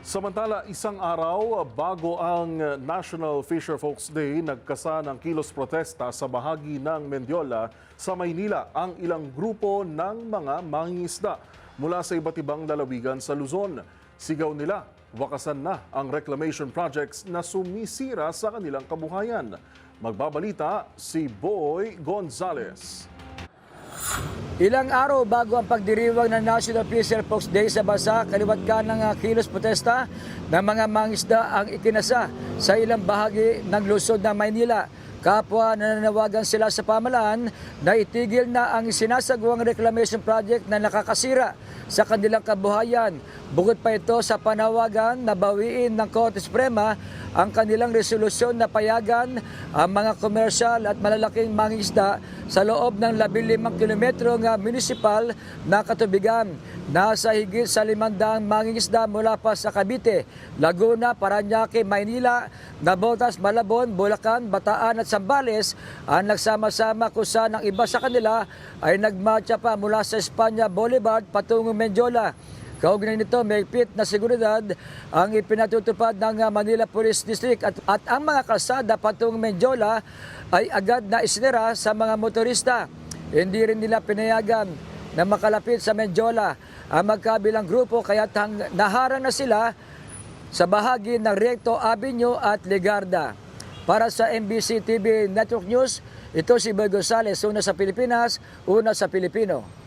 Samantala, isang araw bago ang National Fisher Folks Day, nagkasa ng kilos protesta sa bahagi ng Mendiola sa Maynila ang ilang grupo ng mga mangingisda mula sa iba't ibang lalawigan sa Luzon. Sigaw nila, wakasan na ang reclamation projects na sumisira sa kanilang kabuhayan. Magbabalita si Boy Gonzales. Ilang araw bago ang pagdiriwang ng National Fisher Folks Day sa bansa, kaliwat ka ng kilos protesta ng mga mangisda ang ikinasa sa ilang bahagi ng lungsod ng Maynila. Kapwa nananawagan sila sa pamahalaan na itigil na ang sinasagawang reclamation project na nakakasira sa kanilang kabuhayan. Bukod pa ito sa panawagan na bawiin ng Korte Suprema ang kanilang resolusyon na payagan ang mga komersyal at malalaking mangingisda sa loob ng 15 kilometrong municipal na katubigan. Nasa higit sa 500 mangingisda mula pa sa Cavite, Laguna, Parañaque, Maynila, Navotas, Malabon, Bulacan, Bataan at Zambales ang nagsama-sama kung saan ang iba sa kanila ay nagmarcha pa mula sa Espanya Boulevard patungong Mendiola. Kaugnay nito, may higpit na seguridad ang ipinatutupad ng Manila Police District at ang mga kalsada patungong Mendiola ay agad na isinira sa mga motorista. Hindi rin nila pinayagan na makalapit sa Mendiola ang magkabilang grupo kaya naharang na sila sa bahagi ng Recto Avenue at Legarda. Para sa MBC TV Network News, ito si Boy Gonzales, una sa Pilipinas, una sa Pilipino.